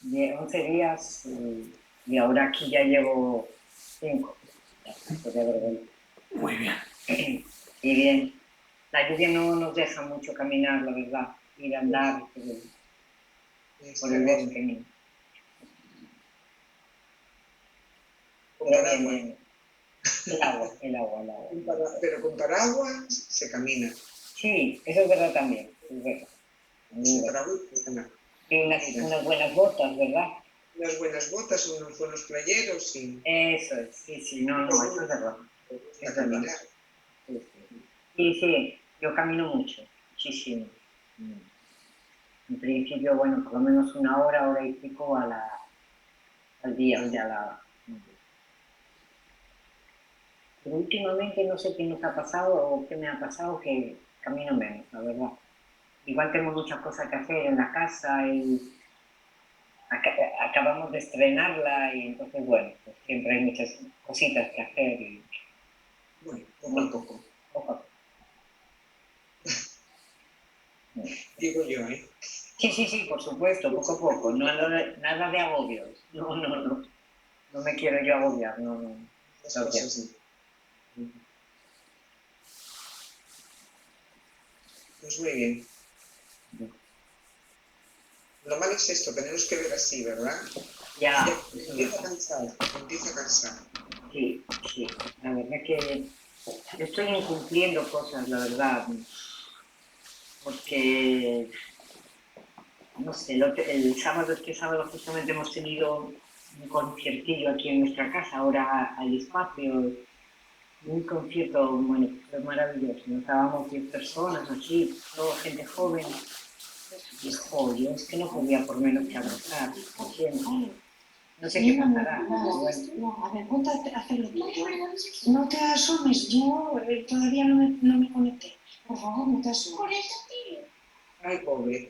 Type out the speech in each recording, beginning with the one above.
bien. 11 días y ahora aquí ya llevo 5. Podría haber vuelto. Muy bien. Y bien. La lluvia no nos deja mucho caminar, la verdad. Ir a andar por el bosque. Pero bien, bien. El agua. Pero con paraguas se camina. Sí, eso es verdad también. Es verdad. Y unas buenas botas, ¿verdad? Unas buenas botas, unos buenos playeros, sí. Eso es, sí, no, eso es verdad. Es caminar. Sí, yo camino muchísimo. En principio, bueno, por lo menos una hora y pico al día, o sea, Pero últimamente no sé qué nos ha pasado o qué me ha pasado que camino menos, la verdad. Igual tengo muchas cosas que hacer en la casa y acabamos de estrenarla y entonces, bueno, pues siempre hay muchas cositas que hacer y... Bueno, poco a poco. Digo yo, ¿eh? Sí, por supuesto, poco a poco, no, nada de agobios. No me quiero yo agobiar, no. Las cosas sí. Pues muy bien. Lo malo es esto, tenemos que ver así, ¿verdad? Ya. Empieza a cansar. Sí, la verdad que estoy incumpliendo cosas, la verdad, porque, no sé, este sábado justamente hemos tenido un conciertillo aquí en nuestra casa, ahora hay espacio, un concierto, bueno, fue maravilloso, nos estábamos 10 personas aquí, toda gente joven, y yo es que no podía por menos que abrazar, no sé qué pasará. No, a ver, ponte a hacerlo tú. No te asomes, yo todavía no me conecté. Por favor, no te asomes. Por eso, tío. Ay, pobre.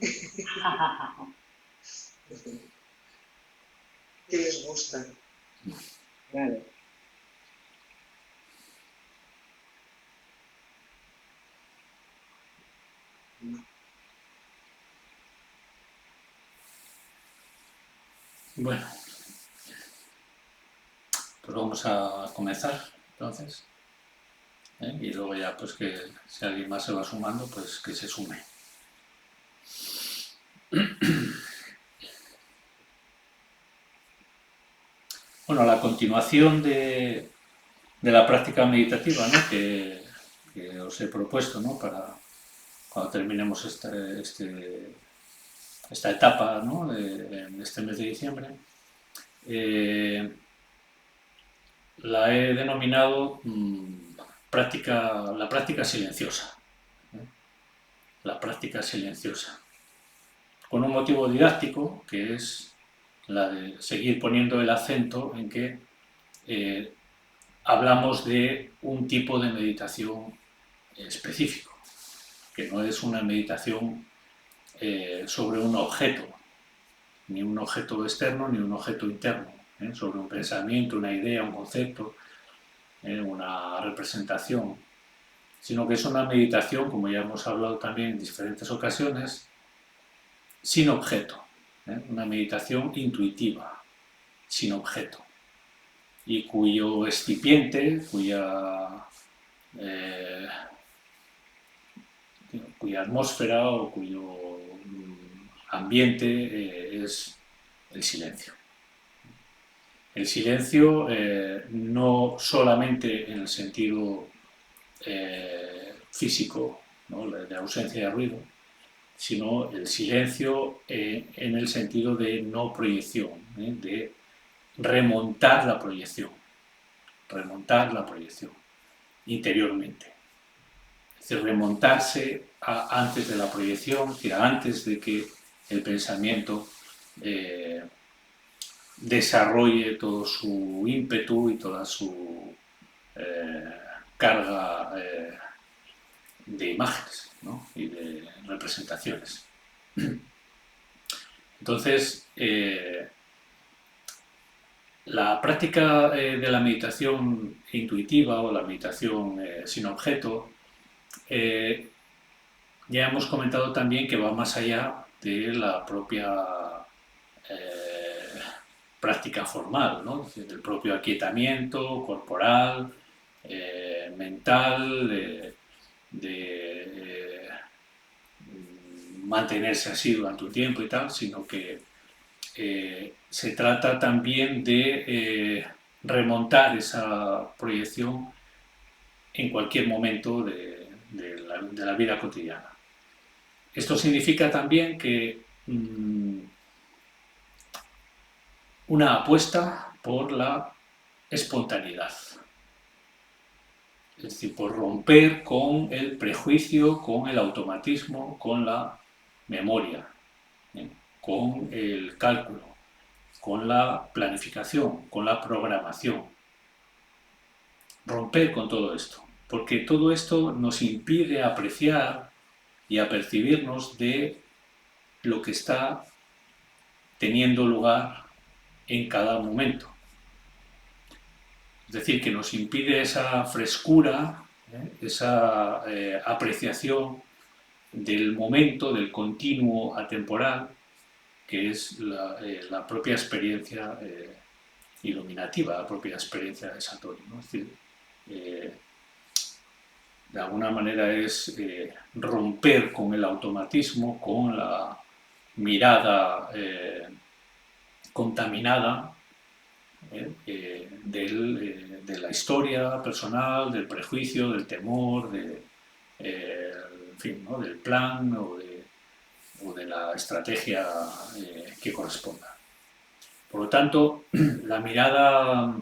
¿Qué les gusta? Claro. Bueno, pues vamos a comenzar entonces. Y luego ya, pues que si alguien más se va sumando, pues que se sume. Bueno, la continuación de la práctica meditativa, ¿no? que os he propuesto, ¿no? Para cuando terminemos esta etapa, ¿no? En este mes de diciembre, la he denominado la práctica silenciosa. La práctica silenciosa. Con un motivo didáctico, que es la de seguir poniendo el acento en que hablamos de un tipo de meditación específico, que no es una meditación sobre un objeto, ni un objeto externo ni un objeto interno, sobre un pensamiento, una idea, un concepto, una representación, sino que es una meditación, como ya hemos hablado también en diferentes ocasiones, sin objeto, una meditación intuitiva, sin objeto, y cuyo excipiente, cuya atmósfera o cuyo ambiente es el silencio. El silencio no solamente en el sentido físico, ¿no? de ausencia de ruido, sino el silencio en el sentido de no proyección, de remontar la proyección interiormente. Es decir, remontarse antes de la proyección, es decir, antes de que el pensamiento desarrolle todo su ímpetu y toda su carga de imágenes, ¿no? Y de representaciones. Entonces, la práctica de la meditación intuitiva o la meditación sin objeto, ya hemos comentado también que va más allá de la propia práctica formal, ¿no? Es decir, del propio aquietamiento corporal, mental, de mantenerse así durante un tiempo y tal, sino que se trata también de remontar esa proyección en cualquier momento de la vida cotidiana. Esto significa también que una apuesta por la espontaneidad, es decir, por romper con el prejuicio, con el automatismo, con la memoria, con el cálculo, con la planificación, con la programación. Romper con todo esto, porque todo esto nos impide apreciar y apercibirnos de lo que está teniendo lugar en cada momento. Es decir, que nos impide esa frescura, esa apreciación del momento, del continuo atemporal, que es la propia experiencia iluminativa, la propia experiencia de Satori, ¿no? Es decir, de alguna manera es romper con el automatismo, con la mirada contaminada de la historia personal, del prejuicio, del temor, en fin, ¿no? Del plan o de la estrategia que corresponda. Por lo tanto, la mirada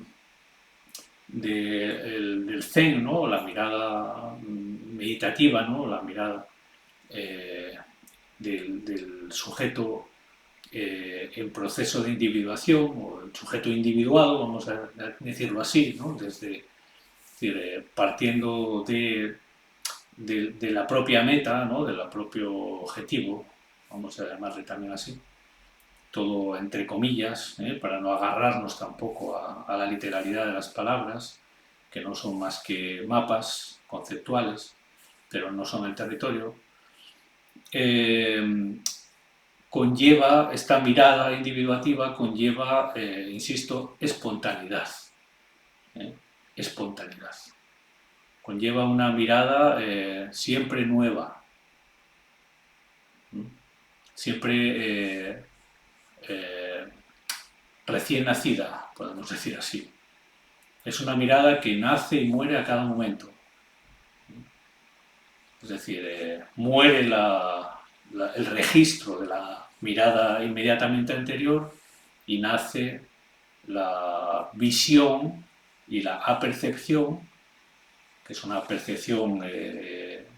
del Zen, ¿no? La mirada meditativa, ¿no? La mirada del sujeto en proceso de individuación, o el sujeto individuado, vamos a decirlo así, ¿no? Desde, partiendo de la propia meta, ¿no? Del propio objetivo, vamos a llamarle también así, todo entre comillas, para no agarrarnos tampoco a la literalidad de las palabras, que no son más que mapas conceptuales, pero no son el territorio. Conlleva, esta mirada individuativa conlleva, insisto, espontaneidad. Espontaneidad. Conlleva una mirada siempre nueva. Siempre recién nacida, podemos decir así. Es una mirada que nace y muere a cada momento. Es decir, muere el registro de la mirada inmediatamente anterior y nace la visión y la apercepción, que es una percepción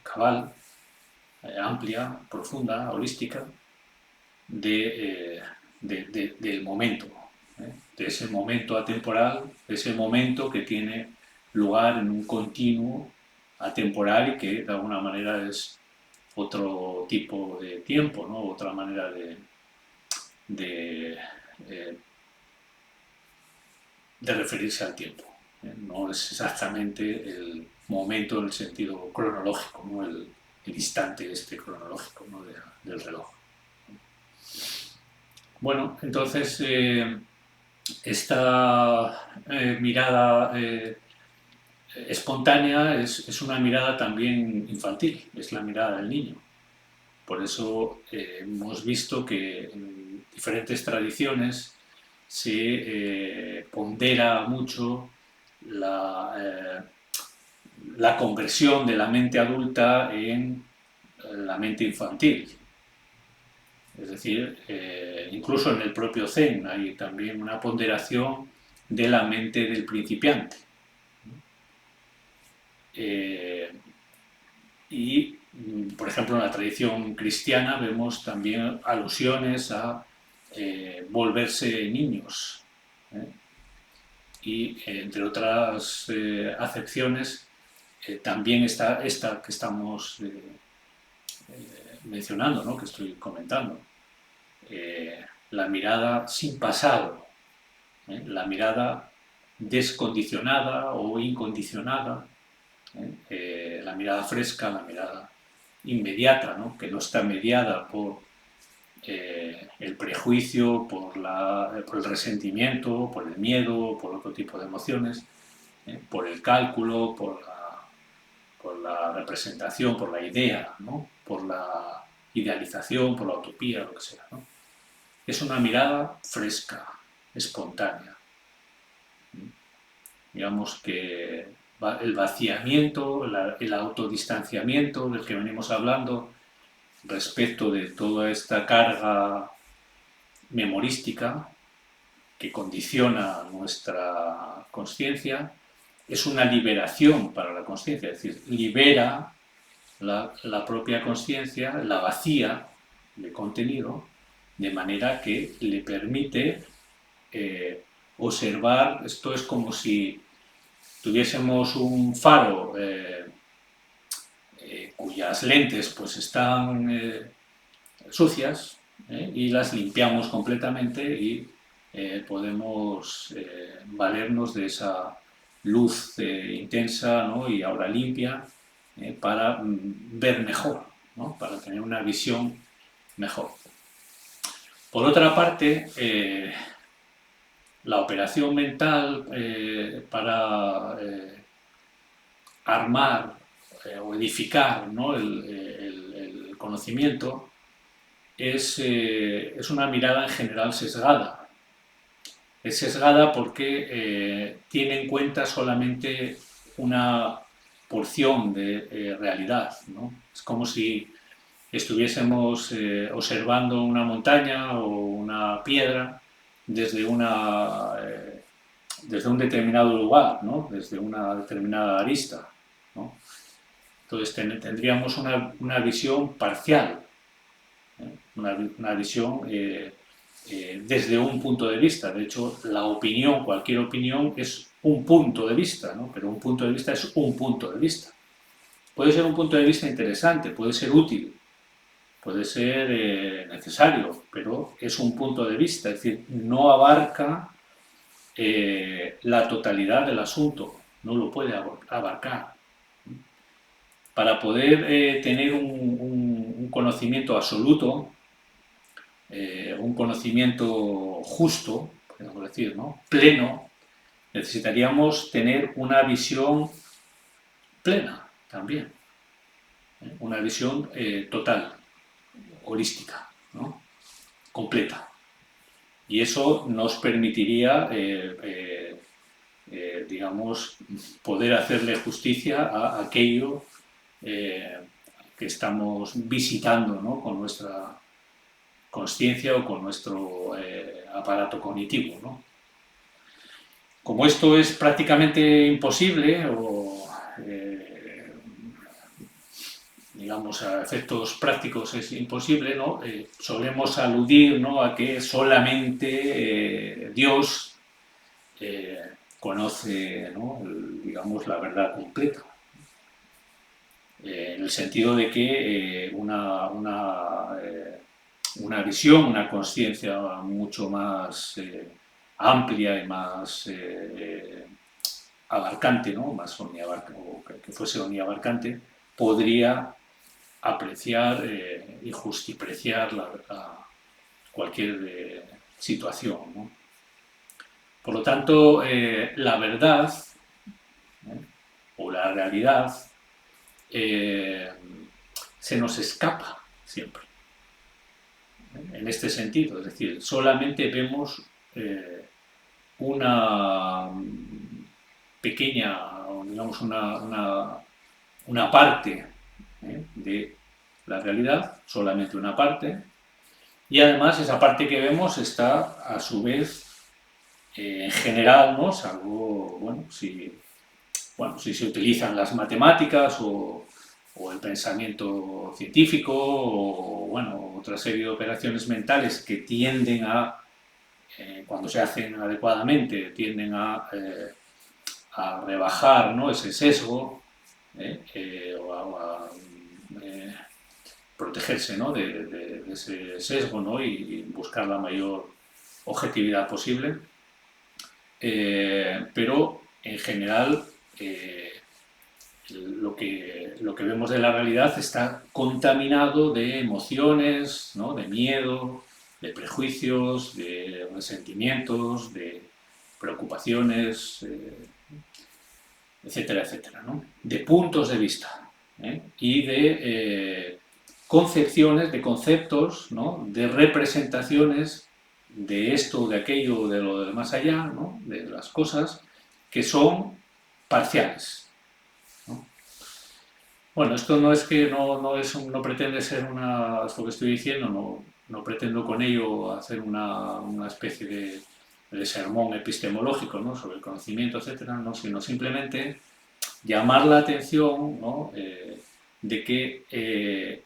cabal, amplia, profunda, holística, del momento, de ese momento atemporal, de ese momento que tiene lugar en un continuo atemporal y que de alguna manera es otro tipo de tiempo, ¿no? Otra manera de referirse al tiempo. No es exactamente el momento en el sentido cronológico, ¿no? El instante cronológico, ¿no? del reloj. Bueno, entonces esta mirada espontánea es una mirada también infantil, es la mirada del niño. Por eso hemos visto que en diferentes tradiciones se pondera mucho la conversión de la mente adulta en la mente infantil. Es decir, incluso en el propio Zen hay también una ponderación de la mente del principiante. Y, por ejemplo, en la tradición cristiana vemos también alusiones a volverse niños. Y, entre otras acepciones, también está esta que estamos mencionando, ¿no? Que estoy comentando. La mirada sin pasado, la mirada descondicionada o incondicionada, la mirada fresca, la mirada inmediata, ¿no? Que no está mediada por el prejuicio, por por el resentimiento, por el miedo, por otro tipo de emociones, por el cálculo, por la representación, por la idea, ¿no? Por la idealización, por la utopía, lo que sea, ¿no? Es una mirada fresca, espontánea. Digamos que el vaciamiento, el autodistanciamiento del que venimos hablando respecto de toda esta carga memorística que condiciona nuestra consciencia, es una liberación para la consciencia, es decir, libera la propia consciencia, la vacía de contenido, de manera que le permite observar. Esto es como si tuviésemos un faro cuyas lentes pues están sucias, y las limpiamos completamente y podemos valernos de esa luz intensa, ¿no? Y ahora limpia, para ver mejor, ¿no? Para tener una visión mejor. Por otra parte, la operación mental para armar o edificar, ¿no? el conocimiento es una mirada en general sesgada. Es sesgada porque tiene en cuenta solamente una porción de realidad, ¿no? Es como si estuviésemos observando una montaña o una piedra desde un determinado lugar, ¿no? Desde una determinada arista, ¿no? Entonces tendríamos una visión parcial, una visión desde un punto de vista. De hecho, la opinión, cualquier opinión, es un punto de vista, ¿no? Pero un punto de vista es un punto de vista. Puede ser un punto de vista interesante, puede ser útil, puede ser necesario, pero es un punto de vista, es decir, no abarca la totalidad del asunto, no lo puede abarcar. Para poder tener un conocimiento absoluto, un conocimiento justo, podemos decir, ¿no? Pleno, necesitaríamos tener una visión plena también, una visión total, holística, ¿no? Completa. Y eso nos permitiría, digamos, poder hacerle justicia a aquello que estamos visitando, ¿no? Con nuestra consciencia o con nuestro aparato cognitivo, ¿no? Como esto es prácticamente imposible, o digamos a efectos prácticos es imposible, ¿no? Solemos aludir, ¿no? A que solamente Dios conoce, ¿no? Digamos, la verdad completa. En el sentido de que una visión, una consciencia mucho más amplia y más abarcante, ¿no? Más o que fuese omniabarcante, podría apreciar y justipreciar cualquier situación, ¿no? Por lo tanto, la verdad o la realidad se nos escapa siempre, en este sentido, es decir, solamente vemos una pequeña, digamos, una parte de la realidad, solamente una parte, y además esa parte que vemos está a su vez en general, ¿no? Salvo, bueno, si se utilizan las matemáticas o el pensamiento científico o, bueno, otra serie de operaciones mentales que tienden a, cuando se hacen adecuadamente, tienden a rebajar, ¿no? Ese sesgo, o a protegerse, ¿no? de ese sesgo, ¿no? Y buscar la mayor objetividad posible. Pero en general lo que vemos de la realidad está contaminado de emociones, ¿no? De miedo, de prejuicios, de resentimientos, de preocupaciones, etcétera, etcétera, ¿no? De puntos de vista, y de concepciones, de conceptos, ¿no? De representaciones de esto, de aquello, de lo del más allá, ¿no? De las cosas que son parciales, ¿no? Bueno, esto no es que no pretende ser una, es lo que estoy diciendo, no pretendo con ello hacer una especie de sermón epistemológico, ¿no? Sobre el conocimiento, etcétera, ¿no? Sino simplemente llamar la atención, ¿no? De que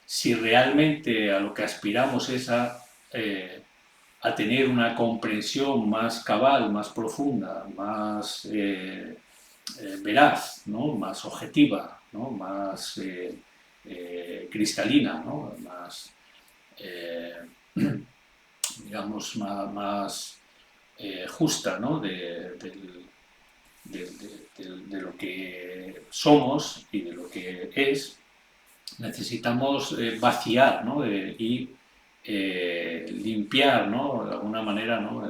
si realmente a lo que aspiramos es a tener una comprensión más cabal, más profunda, más veraz, ¿no? Más objetiva, ¿no? Más cristalina, ¿no? Más, digamos, más justa, ¿no? De lo que somos y de lo que es, necesitamos vaciar, ¿no? Y limpiar, ¿no? De alguna manera, ¿no?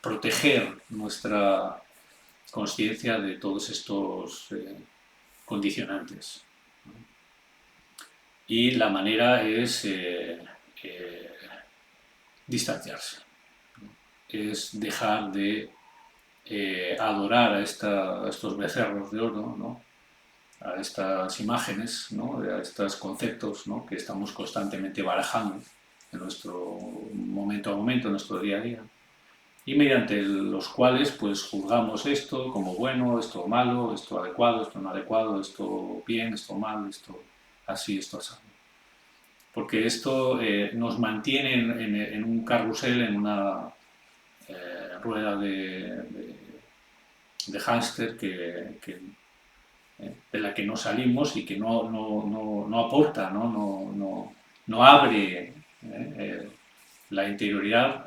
Proteger nuestra conciencia de todos estos condicionantes, ¿no? Y la manera es distanciarse, ¿no? Es dejar de adorar a estos becerros de oro, ¿no? A estas imágenes, ¿no? A estos conceptos, ¿no? Que estamos constantemente barajando en nuestro momento a momento, en nuestro día a día, y mediante los cuales pues juzgamos esto como bueno, esto malo, esto adecuado, esto no adecuado, esto bien, esto mal, esto así, esto así. Porque esto nos mantiene en un carrusel, en una rueda de hámster de la que no salimos y que no aporta, no abre la interioridad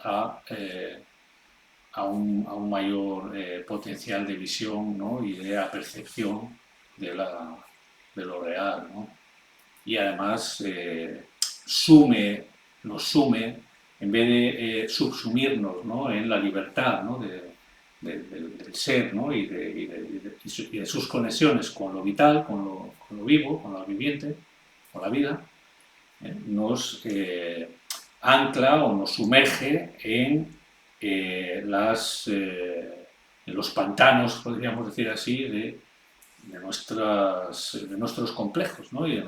a un mayor potencial de visión, ¿no? Y de percepción de lo real, ¿no? Y además nos sume, en vez de subsumirnos, ¿no? En la libertad, ¿no? del ser, ¿no? y de sus conexiones con lo vital, con lo vivo, con lo viviente, con la vida, nos ancla o nos sumerge en los pantanos, podríamos decir así, de nuestros complejos, ¿no? Y de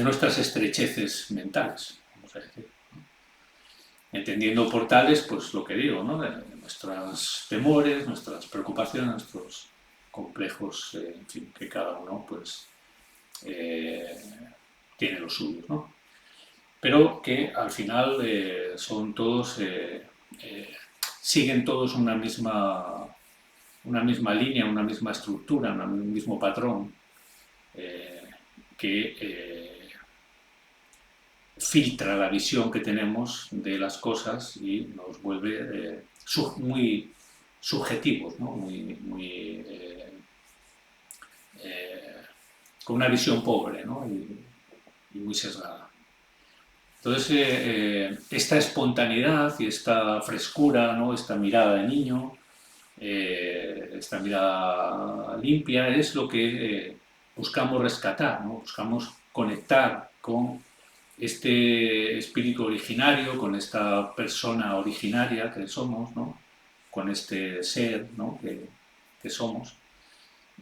nuestras estrecheces mentales, vamos a decir. Entendiendo por tales, pues lo que digo, ¿no? De nuestros temores, nuestras preocupaciones, nuestros complejos, en fin, que cada uno pues tiene los suyos, ¿no? Pero que al final son todos, siguen todos una misma línea, una misma estructura, un mismo patrón que filtra la visión que tenemos de las cosas y nos vuelve muy subjetivos, ¿no? Con una visión pobre, ¿no? y muy sesgada. Entonces, esta espontaneidad y esta frescura, ¿no? Esta mirada de niño, esta mirada limpia, es lo que buscamos rescatar, ¿no? Buscamos conectar con este espíritu originario, con esta persona originaria que somos, ¿no? Con este ser, ¿no? que somos,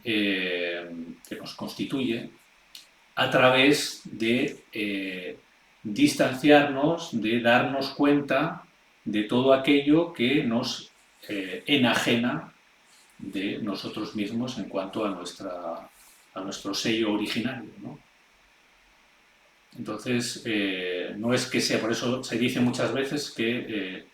que nos constituye, a través de distanciarnos, de darnos cuenta de todo aquello que nos enajena de nosotros mismos en cuanto a nuestro sello originario, ¿no? Entonces, no es que sea, por eso se dice muchas veces que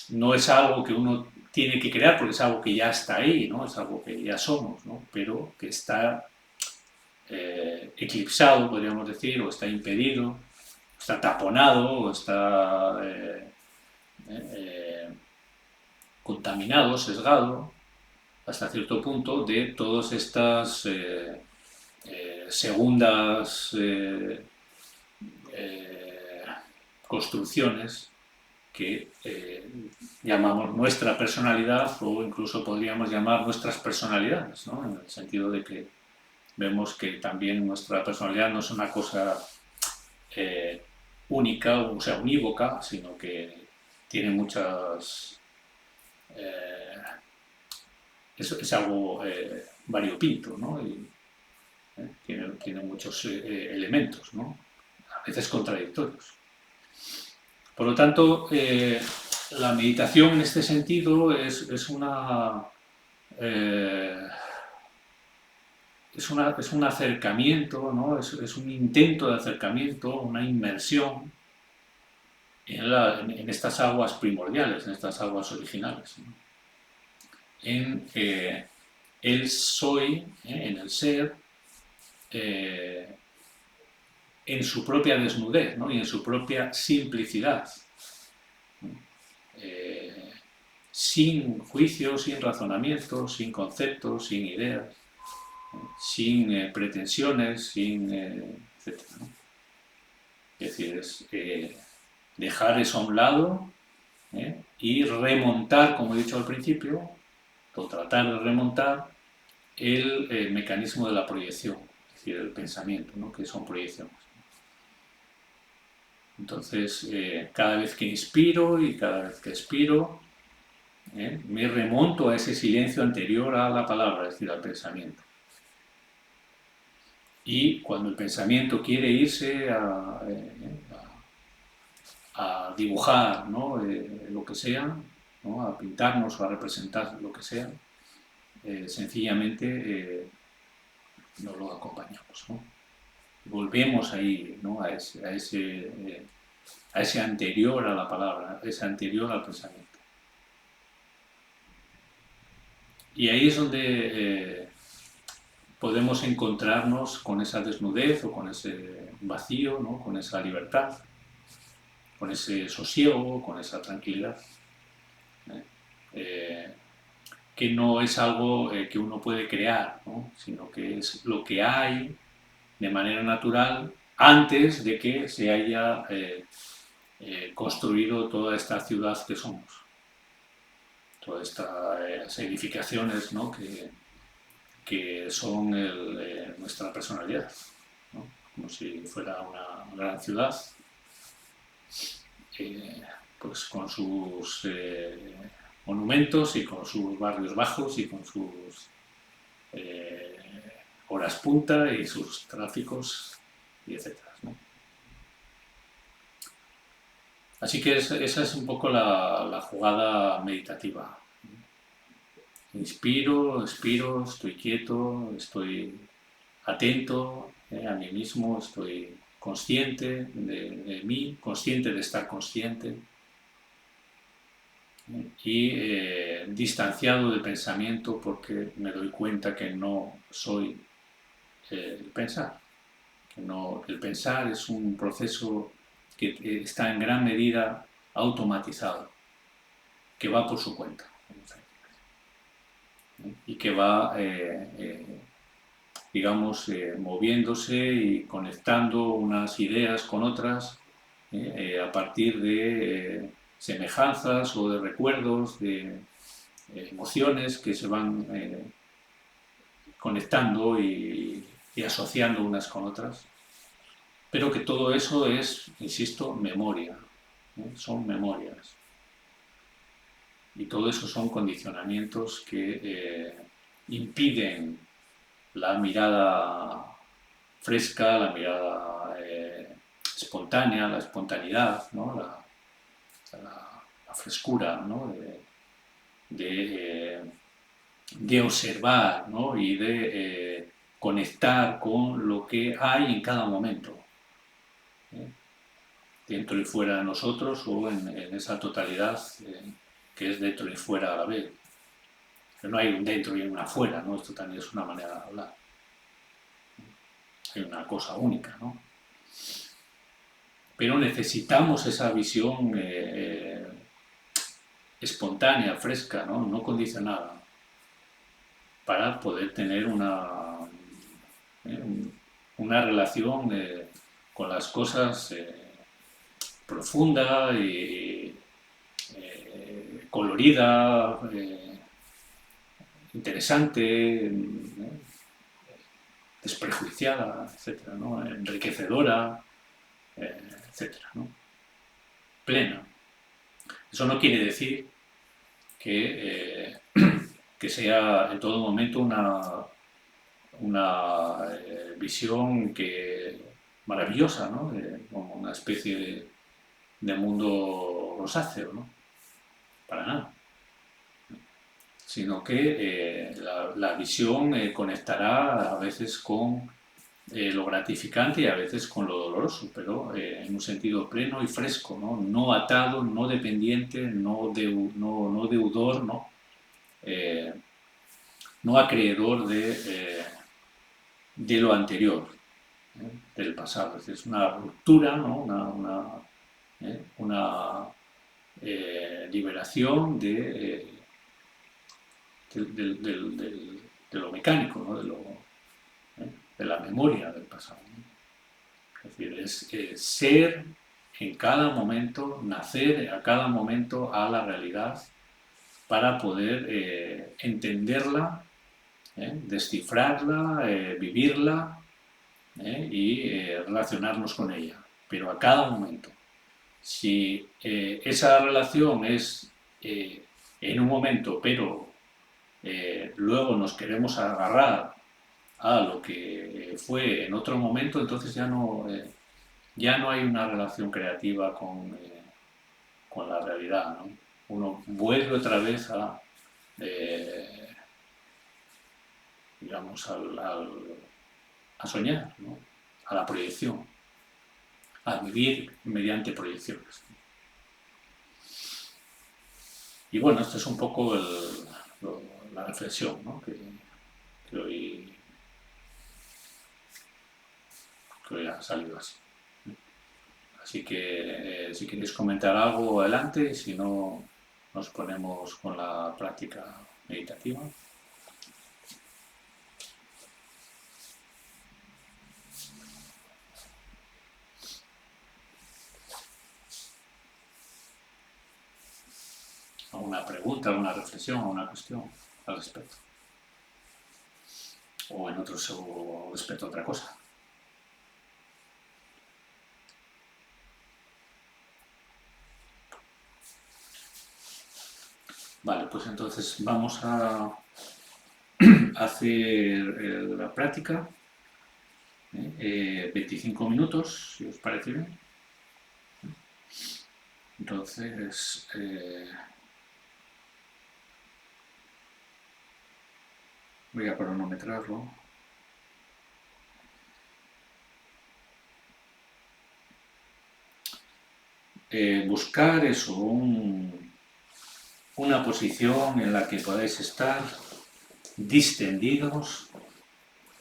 no es algo que uno tiene que crear, porque es algo que ya está ahí, ¿no? Es algo que ya somos, ¿no? Pero que está eclipsado, podríamos decir, o está impedido, está taponado, o está contaminado, sesgado, hasta cierto punto, de todas estas segundas construcciones que llamamos nuestra personalidad, o incluso podríamos llamar nuestras personalidades, ¿no? En el sentido de que vemos que también nuestra personalidad no es una cosa única, o sea, unívoca, sino que tiene muchas... es algo variopinto, ¿no? Y tiene muchos elementos, ¿no? A veces contradictorios. Por lo tanto, la meditación en este sentido es un acercamiento, ¿no? Es un intento de acercamiento, una inmersión en estas aguas primordiales, en estas aguas originales, ¿no? En el soy, en el ser, en su propia desnudez, ¿no? Y en su propia simplicidad, ¿no? Sin juicios, sin razonamientos, sin conceptos, sin ideas, sin pretensiones, sin etc., ¿no? Es decir, es dejar eso a un lado y remontar, como he dicho al principio, o tratar de remontar el mecanismo de la proyección, es decir, el pensamiento, ¿no? Que son proyecciones. Entonces, cada vez que inspiro y cada vez que expiro, me remonto a ese silencio anterior a la palabra, es decir, al pensamiento. Y cuando el pensamiento quiere irse a dibujar, ¿no? Lo que sea, ¿no? A pintarnos o a representar lo que sea, sencillamente no lo acompañamos, ¿no? Volvemos ahí, ¿no? a ese anterior a la palabra, a ese anterior al pensamiento. Y ahí es donde podemos encontrarnos con esa desnudez o con ese vacío, ¿no? Con esa libertad, con ese sosiego, con esa tranquilidad, que no es algo que uno puede crear, ¿no? Sino que es lo que hay de manera natural antes de que se haya construido toda esta ciudad que somos, todas estas edificaciones, ¿no? que son nuestra personalidad, ¿no? Como si fuera una gran ciudad, pues con sus monumentos y con sus barrios bajos y con sus horas punta y sus tráficos y etcétera, ¿no? Así que esa es un poco la jugada meditativa. Inspiro, expiro, estoy quieto, estoy atento a mí mismo, estoy consciente de mí, consciente de estar consciente y distanciado del pensamiento porque me doy cuenta que no soy el pensar, que no, el pensar es un proceso que está en gran medida automatizado, que va por su cuenta y que va, digamos, moviéndose y conectando unas ideas con otras a partir de semejanzas o de recuerdos, de emociones que se van conectando y asociando unas con otras, pero que todo eso es, insisto, memoria, son memorias. Y todo eso son condicionamientos que impiden la mirada fresca, la mirada espontánea, la espontaneidad, ¿no? la frescura, ¿no? de observar, ¿no? Y de conectar con lo que hay en cada momento, dentro y fuera de nosotros o en esa totalidad que es dentro y fuera a la vez. Que no hay un dentro y un afuera, ¿no? Esto también es una manera de hablar. Hay una cosa única, ¿no? Pero necesitamos esa visión espontánea, fresca, ¿no? No condicionada, para poder tener una relación con las cosas profunda y colorida, interesante, desprejuiciada, etcétera, ¿no? Enriquecedora, etcétera, ¿no? Plena. Eso no quiere decir que, que sea en todo momento una visión maravillosa, ¿no? Como una especie de mundo rosáceo, ¿no? Para nada. Sino que la visión conectará a veces con lo gratificante y a veces con lo doloroso, pero en un sentido pleno y fresco, ¿no? No atado, no dependiente, no deudor, ¿no? No acreedor de lo anterior, del pasado. Es decir, es una ruptura, ¿no? Una liberación de lo mecánico, ¿no? De la memoria del pasado, ¿no? Es decir, es ser en cada momento, nacer a cada momento a la realidad para poder entenderla, descifrarla, vivirla y relacionarnos con ella, pero a cada momento. Si esa relación es en un momento, pero luego nos queremos agarrar a lo que fue en otro momento, entonces ya no hay una relación creativa con la realidad, ¿no? Uno vuelve otra vez a, digamos, a soñar, ¿no? A la proyección, a vivir mediante proyecciones. Y bueno, esto es un poco la reflexión, ¿no? que hoy ha salido así. Así que si queréis comentar algo, adelante, y si no, nos ponemos con la práctica meditativa. ¿Alguna pregunta, alguna reflexión, alguna cuestión al respecto? O en otro respecto a otra cosa. Vale, pues entonces vamos a hacer la práctica. 25 minutos, si os parece bien. Entonces, voy a cronometrarlo. Buscar eso, una posición en la que podáis estar distendidos,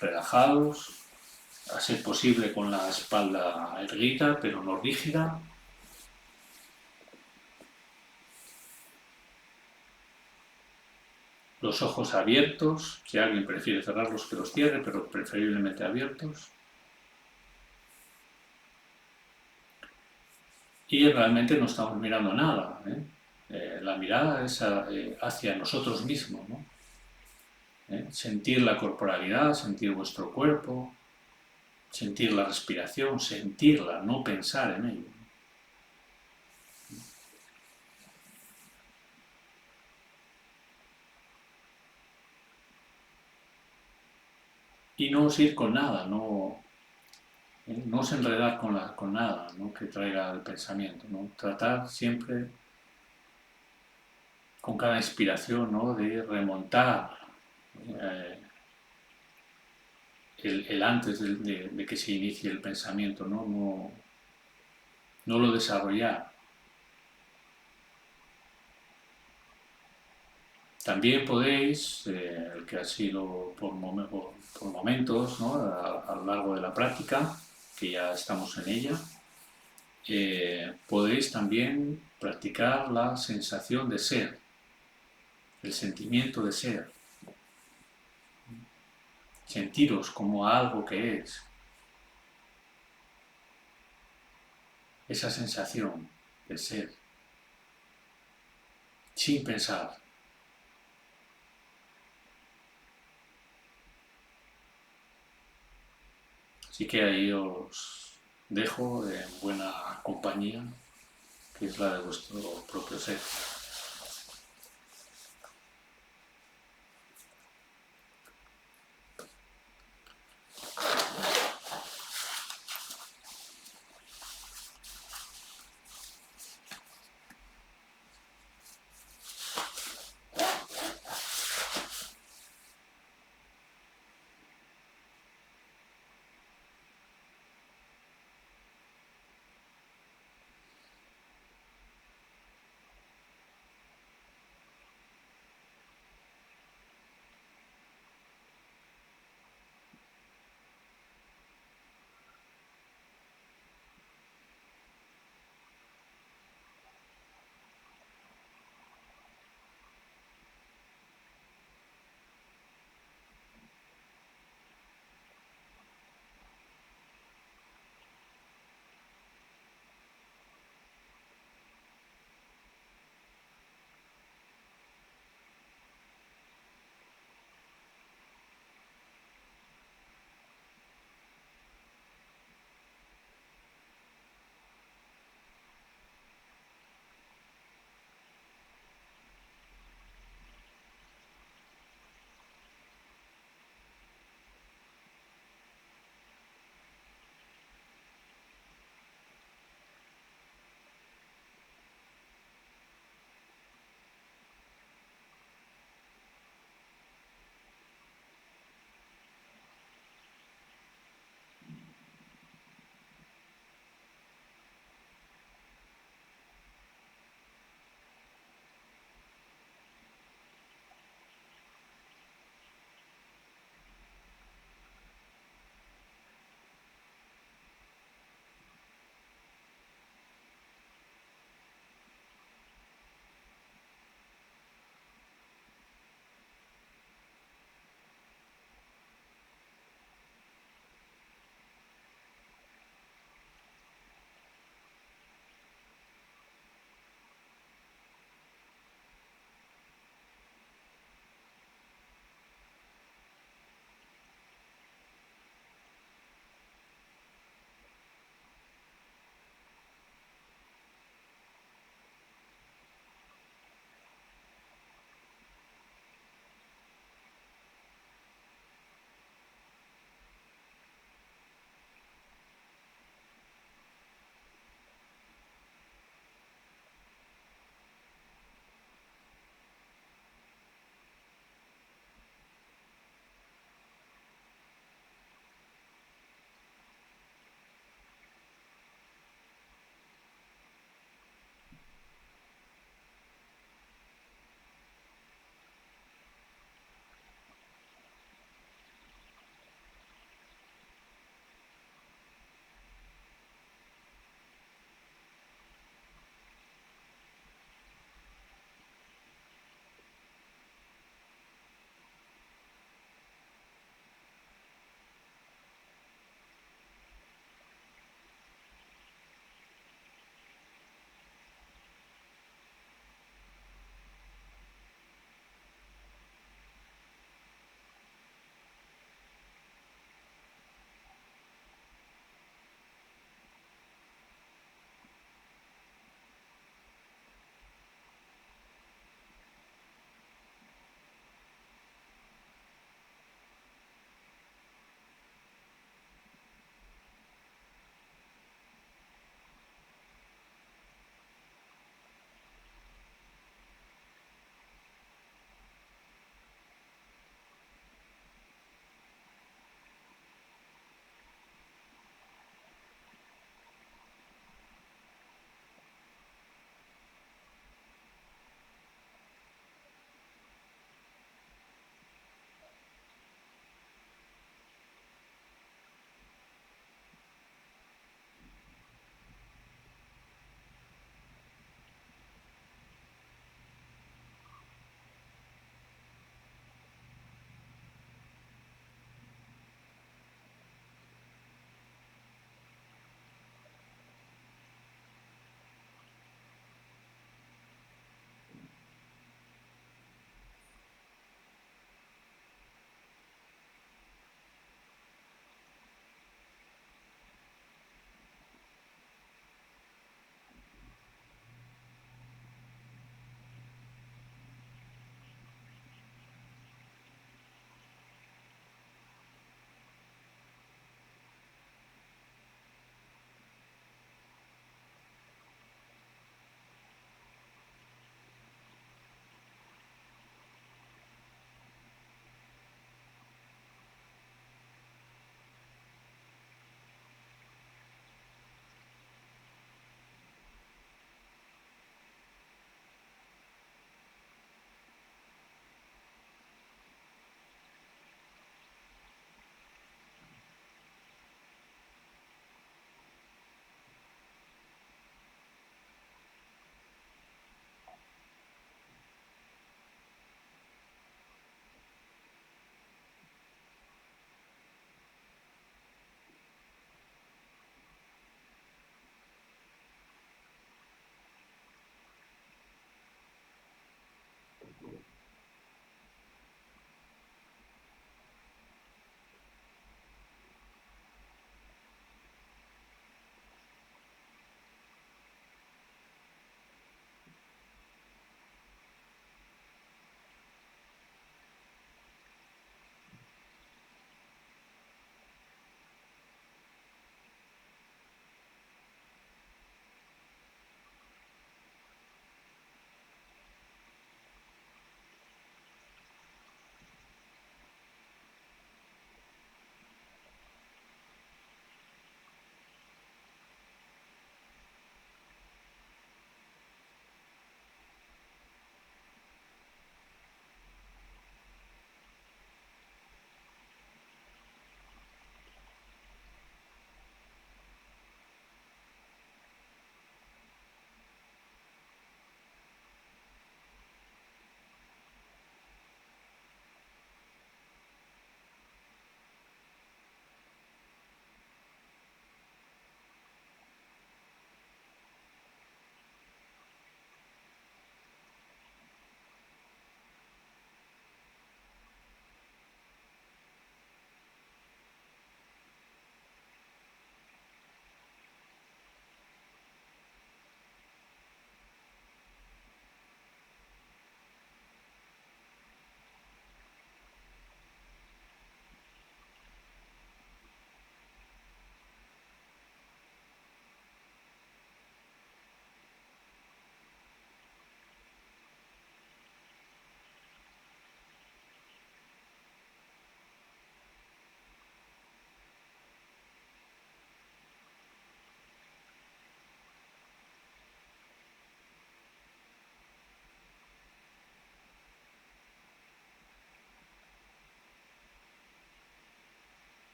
relajados, a ser posible con la espalda erguida, pero no rígida. Los ojos abiertos, si alguien prefiere cerrarlos que los cierre, pero preferiblemente abiertos. Y realmente no estamos mirando nada, la mirada es hacia nosotros mismos, ¿no? Sentir la corporalidad, sentir vuestro cuerpo, sentir la respiración, sentirla, no pensar en ello. Y no os ir con nada, no os enredar con nada, ¿no? Que traiga el pensamiento, ¿no? Tratar siempre con cada inspiración, ¿no? De remontar el antes de que se inicie el pensamiento, ¿no? No lo desarrollar. También podéis, el que ha sido por momentos, ¿no? a lo largo de la práctica, que ya estamos en ella, podéis también practicar la sensación de ser, el sentimiento de ser. Sentiros como algo que es. esa sensación de ser sin pensar. Así que ahí os dejo en buena compañía, que es la de vuestro propio ser.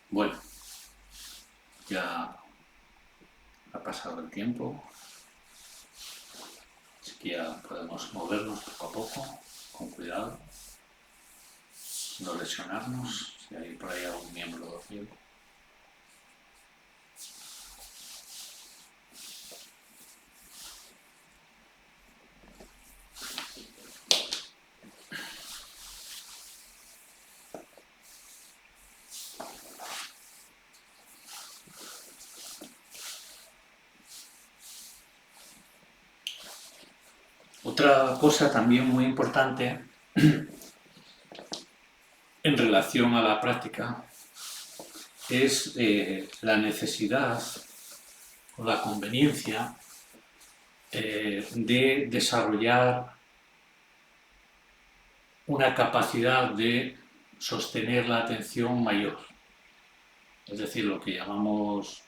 Bueno, ya ha pasado el tiempo, así que ya podemos movernos poco a poco, con cuidado, no lesionarnos, si hay por ahí algún miembro dormido. Otra cosa también muy importante en relación a la práctica es la necesidad o la conveniencia de desarrollar una capacidad de sostener la atención mayor, es decir, lo que llamamos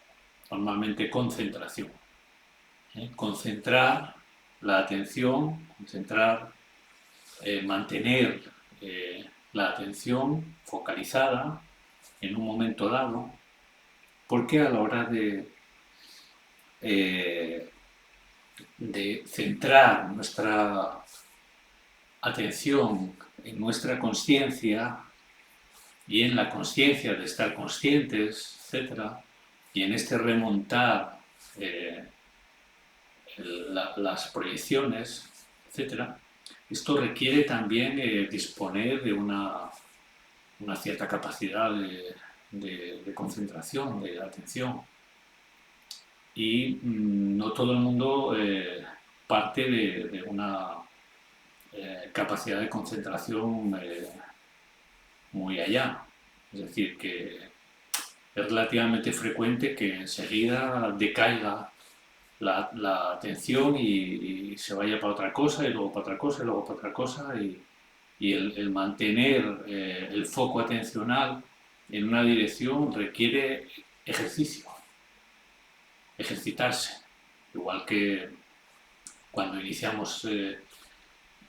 normalmente concentración. Concentrar la atención, mantener la atención focalizada en un momento dado, porque a la hora de centrar nuestra atención en nuestra consciencia y en la consciencia de estar conscientes, etc., y en este remontar las proyecciones, etc., esto requiere también disponer de una cierta capacidad de concentración, de atención. Y no todo el mundo parte de una capacidad de concentración muy allá. Es decir, que es relativamente frecuente que enseguida decaiga la atención y se vaya para otra cosa, y luego para otra cosa, y luego para otra cosa, y el mantener el foco atencional en una dirección requiere ejercicio, ejercitarse, igual que cuando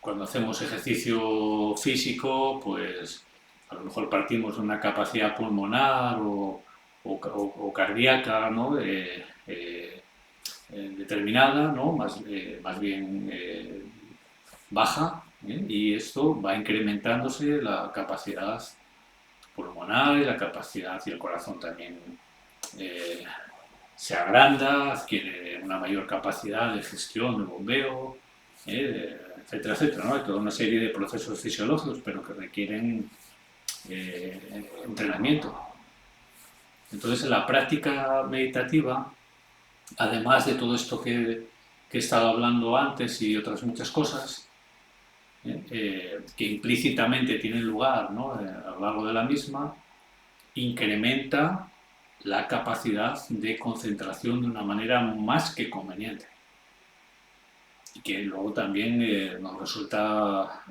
cuando hacemos ejercicio físico, pues a lo mejor partimos de una capacidad pulmonar o cardíaca, ¿no? Determinada, ¿no? Más bien baja, y esto va incrementándose la capacidad pulmonar y la capacidad, y el corazón también se agranda, adquiere una mayor capacidad de gestión, de bombeo, etcétera, etcétera, ¿no? Hay toda una serie de procesos fisiológicos, pero que requieren entrenamiento. Entonces, en la práctica meditativa, además de todo esto que he estado hablando antes y otras muchas cosas, que implícitamente tienen lugar, ¿no? A lo largo de la misma, incrementa la capacidad de concentración de una manera más que conveniente, y que luego también nos resulta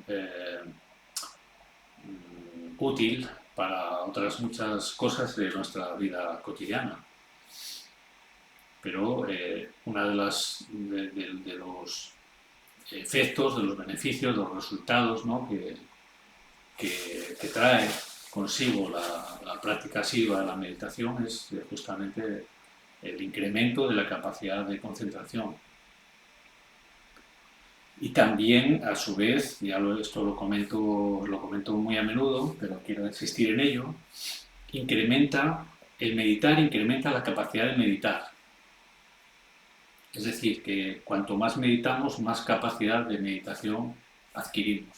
útil para otras muchas cosas de nuestra vida cotidiana. Pero una de los efectos, de los beneficios, de los resultados, ¿no? que trae consigo la práctica asiduo de la meditación es justamente el incremento de la capacidad de concentración. Y también, a su vez, esto lo comento muy a menudo, pero quiero insistir en ello, el meditar incrementa la capacidad de meditar. Es decir, que cuanto más meditamos, más capacidad de meditación adquirimos.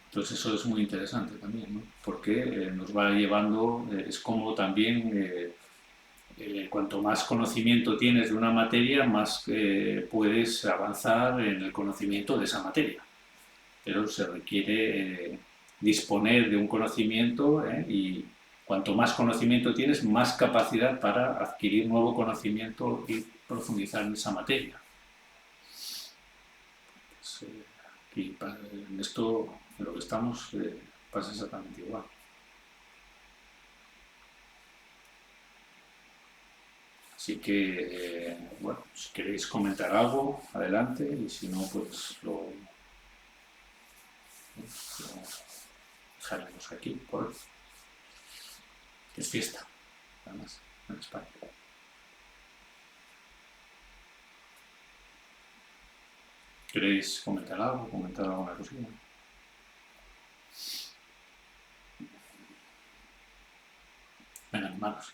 Entonces eso es muy interesante también, ¿no? Porque nos va llevando, es como también, cuanto más conocimiento tienes de una materia, más puedes avanzar en el conocimiento de esa materia. Pero se requiere disponer de un conocimiento, y cuanto más conocimiento tienes, más capacidad para adquirir nuevo conocimiento y profundizar en esa materia. Pues, aquí, en esto, en lo que estamos, pasa exactamente igual. Así que, bueno, si queréis comentar algo, adelante, y si no, pues lo dejaremos aquí por hoy. Es fiesta, además, en España. ¿Queréis comentar algo? ¿Comentar alguna cosilla? Venga, hermanos.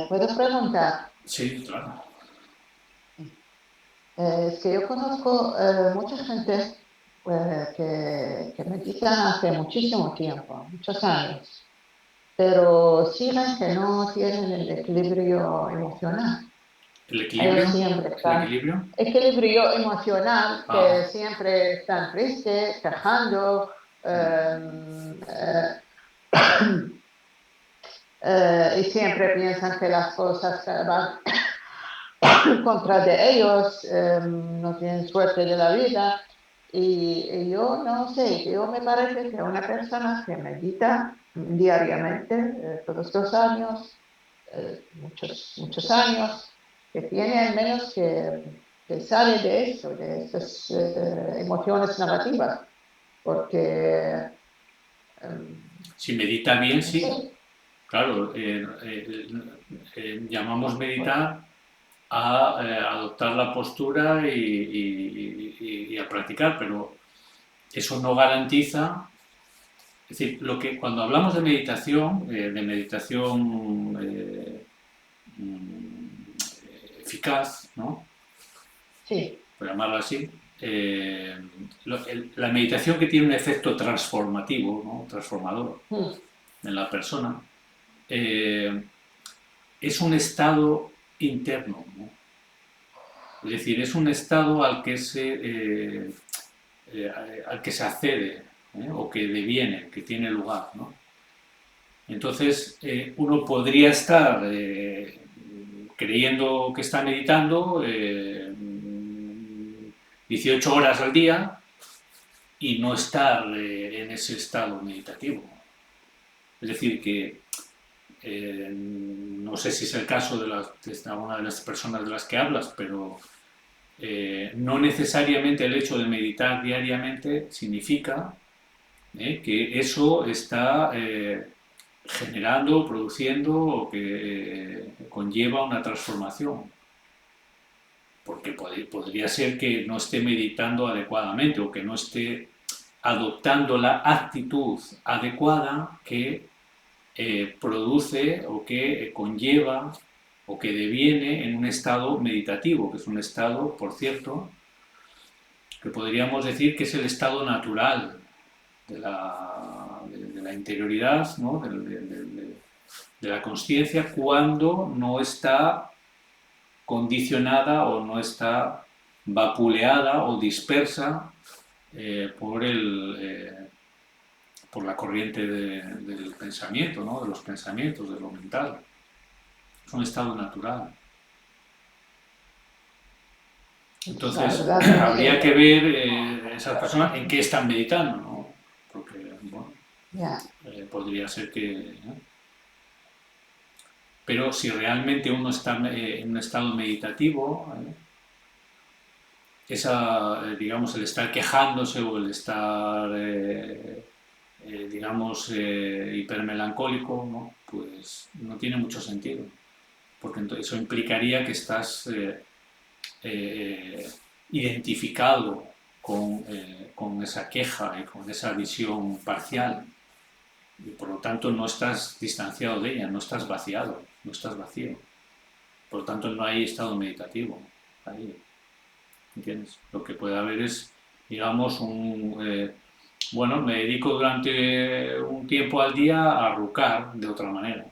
¿Puedo preguntar? Sí, claro. Es que yo conozco mucha gente que meditan hace muchísimo tiempo, muchos años, pero siguen que no tienen el equilibrio emocional. ¿El equilibrio? Ellos siempre ¿El están equilibrio? equilibrio emocional, Ah. que siempre están tristes, quejando, y siempre piensan que las cosas van contra de ellos, no tienen suerte de la vida. Y yo no sé, yo me parece que una persona que medita diariamente, todos los años, muchos años, que tiene al menos que sale de eso, de estas emociones negativas, porque Si medita bien, sí. sí. Claro, llamamos meditar a adoptar la postura y a practicar, pero eso no garantiza. Es decir, cuando hablamos de meditación eficaz, ¿no? Sí. Por llamarlo así, la meditación que tiene un efecto transformativo, ¿no? Transformador en la persona, es un estado interno, ¿no? Es decir, es un estado al que se accede, o que deviene, que tiene lugar, ¿no? Entonces, uno podría estar creyendo que está meditando 18 horas al día y no estar en ese estado meditativo. Es decir, que no sé si es el caso de alguna de las personas de las que hablas, pero no necesariamente el hecho de meditar diariamente significa que eso está generando, produciendo o que conlleva una transformación. Porque podría ser que no esté meditando adecuadamente o que no esté adoptando la actitud adecuada que produce o que conlleva o que deviene en un estado meditativo, que es un estado, por cierto, que podríamos decir que es el estado natural de la interioridad, ¿no? de la consciencia, cuando no está condicionada o no está vapuleada o dispersa por la corriente del pensamiento, ¿no? De los pensamientos, de lo mental. Es un estado natural. Entonces, habría que ver esas personas en qué están meditando, ¿no? Porque, bueno, podría ser que... Pero si realmente uno está en un estado meditativo, digamos, el estar quejándose o el estar, digamos, hipermelancólico, ¿no? Pues no tiene mucho sentido, porque eso implicaría que estás identificado con esa queja y con esa visión parcial, y por lo tanto no estás distanciado de ella, no estás vaciado, no estás vacío. Por lo tanto no hay estado meditativo ahí. ¿Entiendes? Lo que puede haber es, digamos, bueno, me dedico durante un tiempo al día a rucar de otra manera.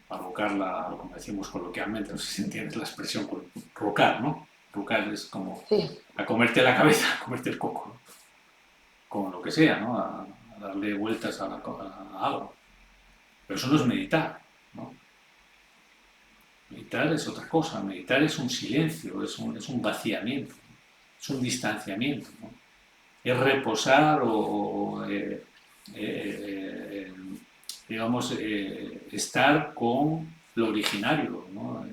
A rucar, como decimos coloquialmente, no sé si entiendes la expresión, rucar, ¿no? Rucar es como a comerte la cabeza, a comerte el coco, ¿no? Con lo que sea, ¿no? A darle vueltas a algo. Pero eso no es meditar, ¿no? Meditar es otra cosa, meditar es un silencio, es un vaciamiento, es un distanciamiento, ¿no? Es reposar digamos, estar con lo originario, ¿no?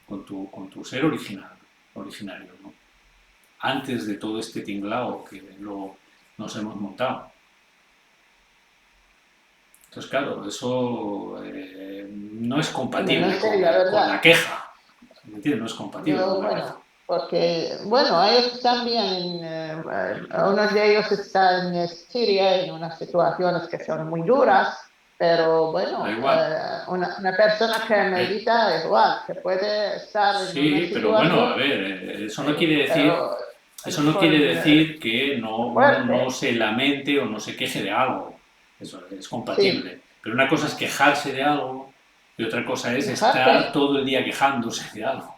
con tu ser originario, ¿no? Antes de todo este tinglao que luego nos hemos montado. Entonces, claro, eso no es compatible No sé, la con verdad. la queja. ¿Me entiendes? No es compatible Yo, con la queja. bueno, porque, bueno, ellos también, uno de ellos está en Siria en unas situaciones que son muy duras, pero bueno, Da igual. una persona que medita igual, que puede estar en una Sí, pero bueno, a situación, ver, eso no quiere decir, pero eso no quiere con, decir que uno no fuerte, se lamente o no se queje de algo. Eso es sí, compatible. Pero una cosa es quejarse de algo y otra cosa es estar quejarse todo el día quejándose de algo.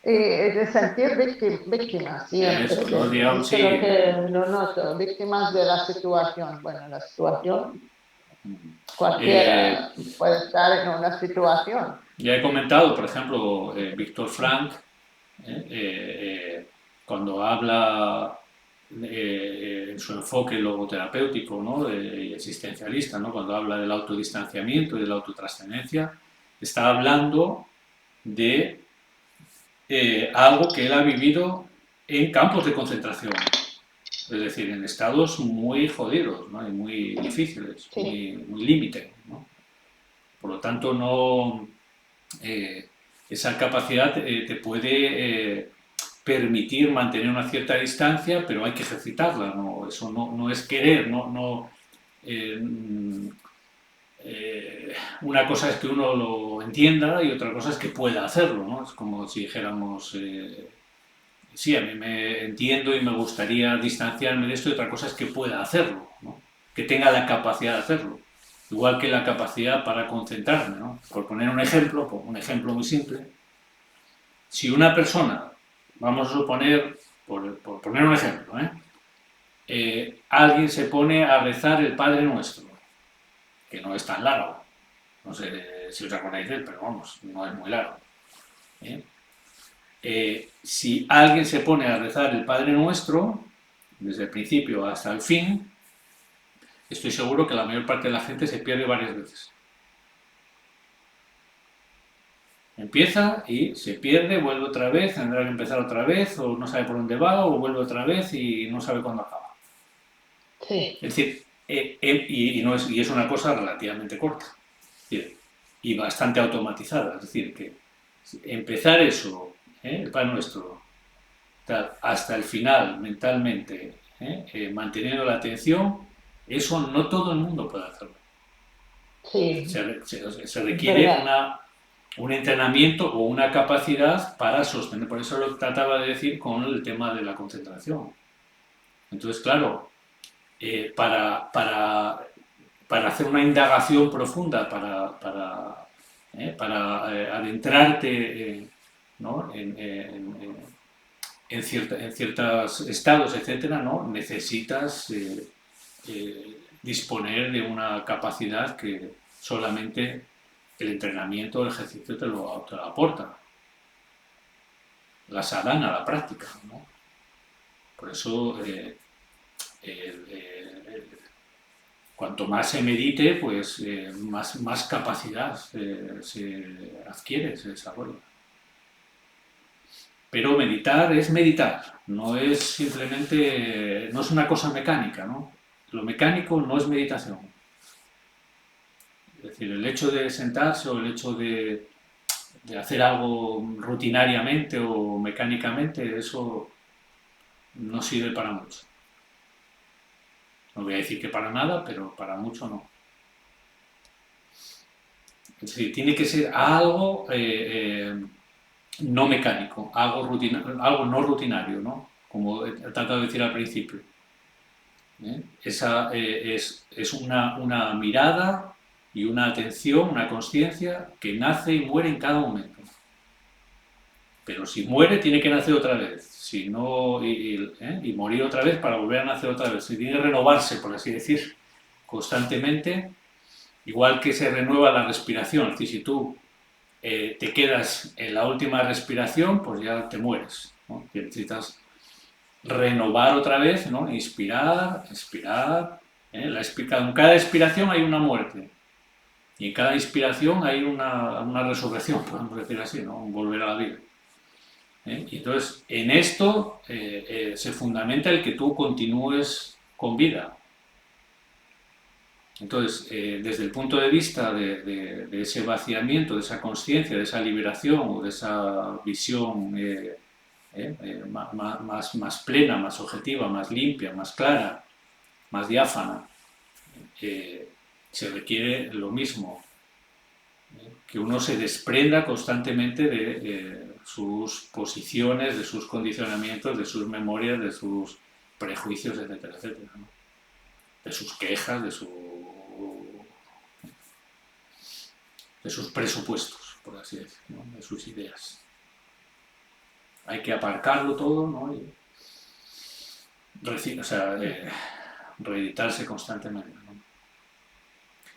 y de sentir víctimas siempre, Eso, ¿no? Digamos, eso sí. es lo que lo noto, víctimas de la situación. Bueno, la situación, Eh, cualquiera puede estar en una situación. ya he comentado, por ejemplo, Víctor Frank, cuando habla en su enfoque logoterapéutico, ¿no? Y existencialista, ¿no? Cuando habla del autodistanciamiento y de la autotrascendencia, está hablando de algo que él ha vivido en campos de concentración, es decir, en estados muy jodidos, ¿no? Y muy difíciles, Sí, muy límite, ¿no? Por lo tanto, no, esa capacidad te puede permitir mantener una cierta distancia, pero hay que ejercitarla, ¿no? Eso no es querer, eh, una cosa es que uno lo entienda y otra cosa es que pueda hacerlo, ¿no? Es como si dijéramos, sí, a mí me entiendo y me gustaría distanciarme de esto y otra cosa es que pueda hacerlo, ¿no? Que tenga la capacidad de hacerlo. Igual que la capacidad para concentrarme, ¿no? Por poner un ejemplo muy simple, si una persona, vamos a suponer, por poner un ejemplo, alguien se pone a rezar el Padre Nuestro, que no es tan largo, no sé si os acordáis de él, pero vamos, no es muy largo. ¿eh? Si alguien se pone a rezar el Padre Nuestro, desde el principio hasta el fin, estoy seguro que la mayor parte de la gente se pierde varias veces. Empieza y se pierde, vuelve otra vez, tendrá que empezar otra vez, o no sabe por dónde va, o vuelve otra vez y no sabe cuándo acaba. sí, Es decir, y es una cosa relativamente corta, es decir, y bastante automatizada. Es decir, que empezar eso, el Padre Nuestro, hasta el final mentalmente, manteniendo la atención, eso no todo el mundo puede hacerlo. sí, Se es requiere verdad. un entrenamiento o una capacidad para sostener. Por eso lo trataba de decir con el tema de la concentración. Entonces, claro, para hacer una indagación profunda, para adentrarte ¿no? en ciertos estados, etcétera, ¿no? Necesitas disponer de una capacidad que solamente el entrenamiento, el ejercicio te lo aporta. La sadhana, la práctica, ¿no? Por eso, cuanto más se medite, pues más capacidad se adquiere, se desarrolla. Pero meditar, no es simplemente, no es una cosa mecánica, ¿no? Lo mecánico no es meditación. Es decir, el hecho de sentarse o el hecho de hacer algo rutinariamente o mecánicamente, eso no sirve para mucho. No voy a decir que para nada, pero para mucho no. Es decir, tiene que ser algo no mecánico, algo no rutinario, ¿no? Como he tratado de decir al principio. Esa es una mirada y una atención, una conciencia que nace y muere en cada momento. Pero si muere, tiene que nacer otra vez. Si no, y morir otra vez para volver a nacer otra vez. Si tiene que renovarse, por así decir, constantemente, igual que se renueva la respiración. Es decir, si tú te quedas en la última respiración, pues ya te mueres, ¿no? Necesitas renovar otra vez, ¿no? Inspirar, expirar. En cada expiración hay una muerte. Y en cada inspiración hay una resurrección, podemos decir así, ¿no? Un volver a la vida. Y entonces, en esto se fundamenta el que tú continúes con vida. Entonces, desde el punto de vista de ese vaciamiento, de esa conciencia, de esa liberación o de esa visión más plena, más objetiva, más limpia, más clara, más diáfana, se requiere lo mismo, que uno se desprenda constantemente de sus posiciones, de sus condicionamientos, de sus memorias, de sus prejuicios, etcétera, etcétera, ¿no? De sus quejas, de sus presupuestos, por así decirlo, ¿no? De sus ideas. Hay que aparcarlo todo, ¿no? Y reeditarse constantemente, ¿no?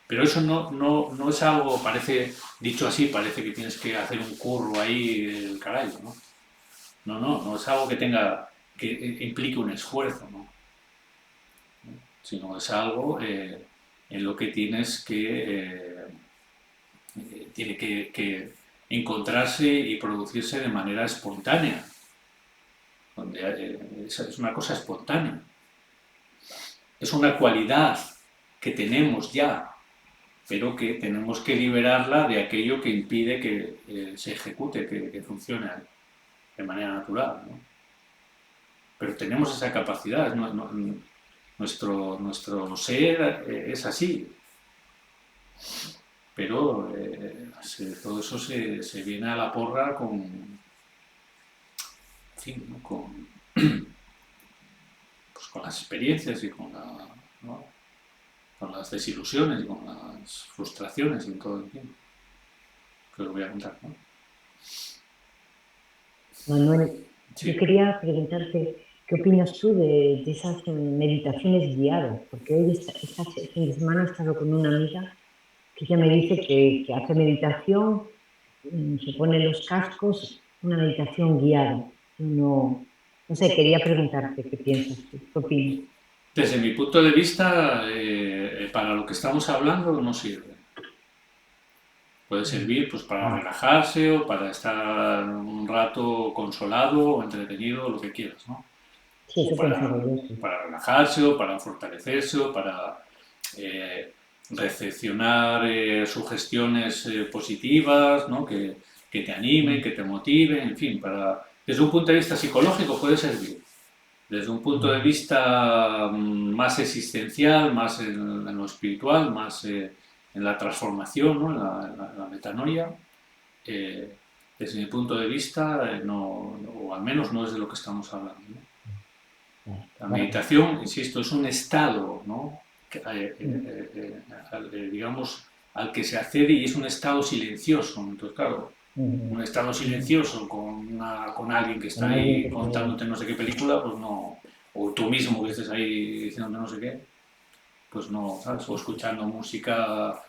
Pero eso no es algo, parece, dicho así, parece que tienes que hacer un curro ahí del carajo, ¿no? No es algo que implique un esfuerzo, ¿no? Sino es algo en lo que tiene que encontrarse y producirse de manera espontánea, donde es una cosa espontánea. Es una cualidad que tenemos ya, pero que tenemos que liberarla de aquello que impide que se ejecute, que funcione de manera natural, ¿no? Pero tenemos esa capacidad, nuestro ser es así, pero todo eso se viene a la porra con las experiencias y con las desilusiones y con las frustraciones y todo el tiempo. Que os voy a contar, ¿no? Manuel, Sí. yo quería preguntarte, ¿qué opinas tú de esas meditaciones guiadas? Porque hoy, esta fin de semana, he estado con una amiga que ella me dice que hace meditación, se pone los cascos, una meditación guiada. No sé, quería preguntarte qué piensas tú, qué opinas. Desde mi punto de vista, para lo que estamos hablando no sirve. Puede servir pues, para relajarse o para estar un rato consolado o entretenido, lo que quieras, ¿no? Sí, eso para relajarse o para fortalecerse o para recepcionar sugestiones positivas, ¿no? que te animen, que te motiven, en fin, desde un punto de vista psicológico puede servir. Desde un punto de vista más existencial, más en lo espiritual, más en la transformación, ¿no? en la metanoia, desde mi punto de vista, o al menos no es de lo que estamos hablando, ¿no? La meditación, insisto, es un estado, ¿no? Digamos, al que se accede y es un estado silencioso. Entonces, claro, un estado silencioso con alguien que está ahí contándote no sé qué película, pues no, o tú mismo que estés ahí diciéndote no sé qué, pues no, ¿sabes? O escuchando música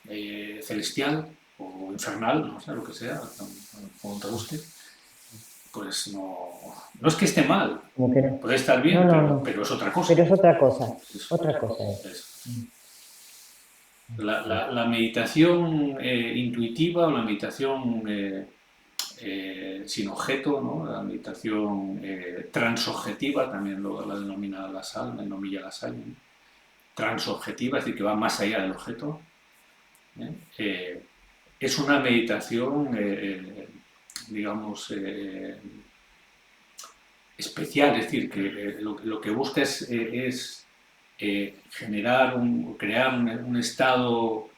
celestial o infernal, no sé, lo que sea, como te guste, pues no es que esté mal, como que no. Puede estar bien, pero es otra cosa. Pero es otra cosa, otra cosa. La meditación intuitiva o la meditación sin objeto, ¿no? La meditación transobjetiva, también la denomina Lassalle, denomina Lassalle, ¿no? Transobjetiva, es decir, que va más allá del objeto, es una meditación, digamos, especial, es decir, que lo que busca es crear un estado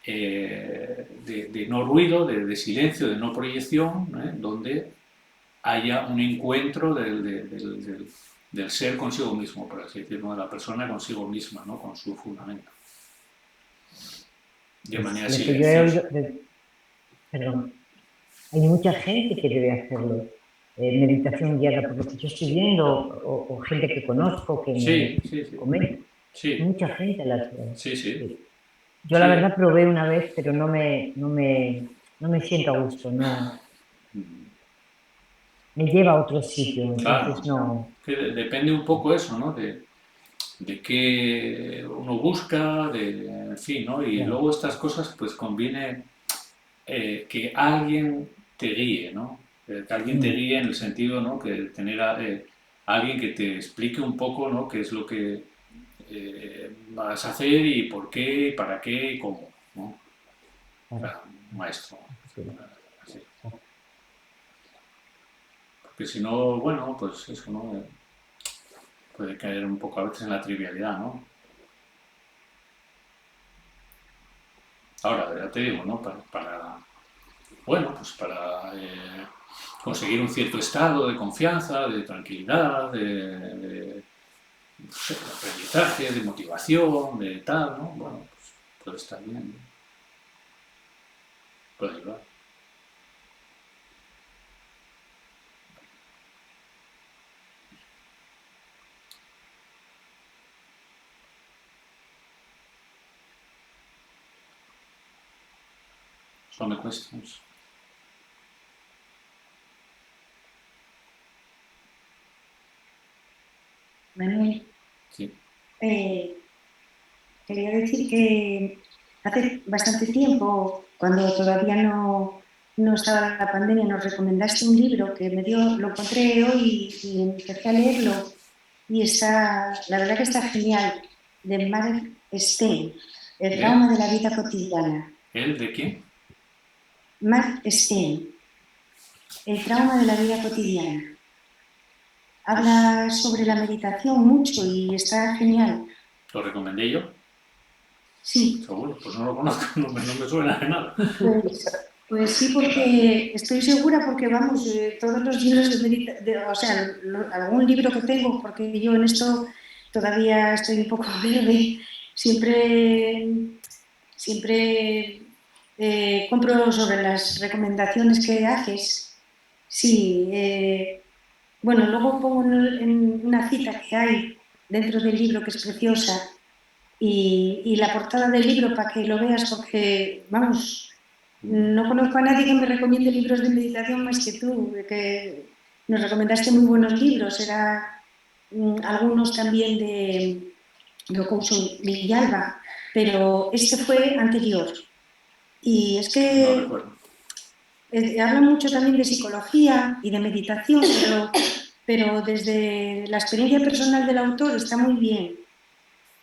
de no ruido, de silencio, de no proyección, donde haya un encuentro del ser consigo mismo, por así decirlo, de la persona consigo misma, ¿no? Con su fundamento. De manera silenciosa. Perdón, hay mucha gente que debe hacerlo. Meditación guiada, por lo que yo estoy viendo, o gente que conozco, que me comenta. Sí. Mucha gente la hace. Sí. Yo la verdad probé una vez, pero no me siento a gusto, no. Me lleva a otro sitio, entonces claro, no. Que depende un poco eso, ¿no? de qué uno busca, en fin, ¿no? Y luego estas cosas, pues conviene que alguien te guíe, ¿no? Que alguien te guíe en el sentido, ¿no? Que tener alguien que te explique un poco, ¿no? Qué es lo que vas a hacer y por qué, y para qué y cómo, ¿no? O sea, un maestro. Así. Porque si no, bueno, pues eso, ¿no? Puede caer un poco a veces en la trivialidad, ¿no? Ahora, ya te digo, ¿no? Bueno, pues para conseguir un cierto estado de confianza, de tranquilidad, no sé, de aprendizaje, de motivación, de tal, ¿no? Bueno, pues puede estar bien, ¿no? Puede ayudar. Some questions. Manuel, Sí. quería decir que hace bastante tiempo, cuando todavía no estaba la pandemia, nos recomendaste un libro que lo encontré hoy y empecé a leerlo y la verdad que está genial, de Mark Stein, El trauma de la vida cotidiana. ¿El de quién? Mark Stein, El trauma de la vida cotidiana. Habla sobre la meditación mucho y está genial. ¿Lo recomendé yo? Sí. Seguro, pues no lo conozco, no me suena de nada. Pues sí, porque estoy segura, porque vamos, todos los libros de meditación, o sea, algún libro que tengo, porque yo en esto todavía estoy un poco verde, siempre compro sobre las recomendaciones que haces. Sí, bueno, luego pongo en una cita que hay dentro del libro que es preciosa y la portada del libro para que lo veas, porque, vamos, no conozco a nadie que me recomiende libros de meditación más que tú, que nos recomendaste muy buenos libros, algunos también de Couso Villalba, pero este fue anterior. Y es que No recuerdo. habla mucho también de psicología y de meditación, pero desde la experiencia personal del autor está muy bien.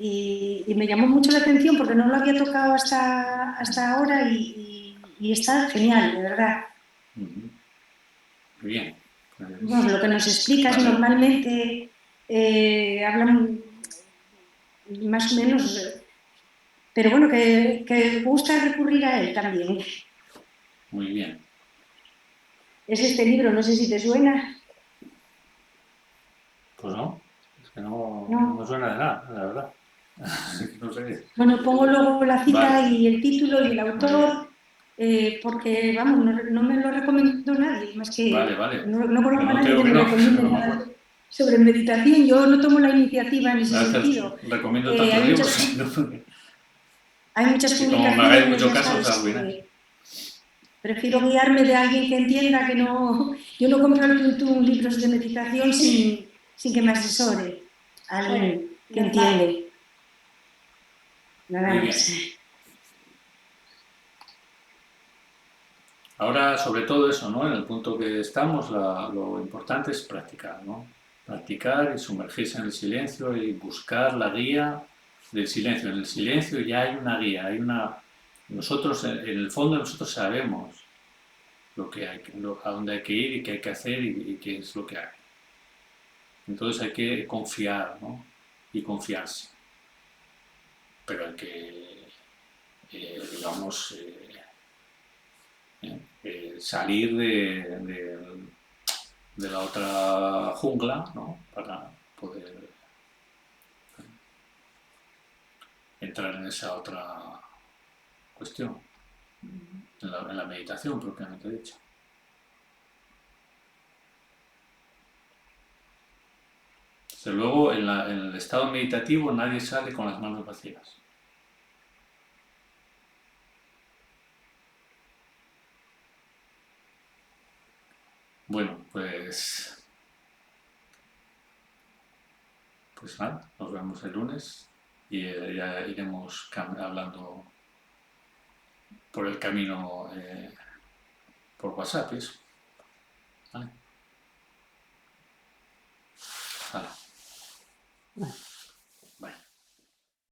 Y me llamó mucho la atención porque no lo había tocado hasta ahora y está genial, de verdad. Muy bien. Pues, Bueno, lo que nos explicas vale. normalmente hablan más o menos, pero bueno, que gusta recurrir a él también. Muy bien. Es este libro, no sé si te suena. Pues no, es que no No. me suena de nada, la verdad. No sé. Bueno, pongo luego la cita Vale. y el título y el Vale. autor, porque, vamos, no me lo recomendó nadie, más que Vale. no conozco a No te nadie digo que que me no, recomiende no me nada acuerdo. sobre meditación. Yo no tomo la iniciativa en ese A veces sentido. recomiendo tantos libros Hay muchas que como me hagáis publicaciones, mucho ya caso, os sabes, arruináis. prefiero guiarme de alguien que entienda que no... Yo no compro al tuntún libros de meditación sin que me asesore alguien que entiende. Nada Muy bien. más. Ahora, sobre todo eso, ¿no? En el punto que estamos, lo importante es practicar, ¿no? Practicar y sumergirse en el silencio y buscar la guía del silencio. En el silencio ya hay una guía, Nosotros, en el fondo, nosotros sabemos lo que hay, a dónde hay que ir y qué hay que hacer y qué es lo que hay. Entonces hay que confiar, ¿no? Y confiarse. Pero hay que, digamos, salir de la otra jungla, ¿no? Para poder entrar en esa otra cuestión, en la meditación propiamente dicha. Desde luego, en el estado meditativo nadie sale con las manos vacías. Bueno, pues Pues nada, nos vemos el lunes y ya iremos hablando por el camino por WhatsApp, eso. ¿Vale? Hala.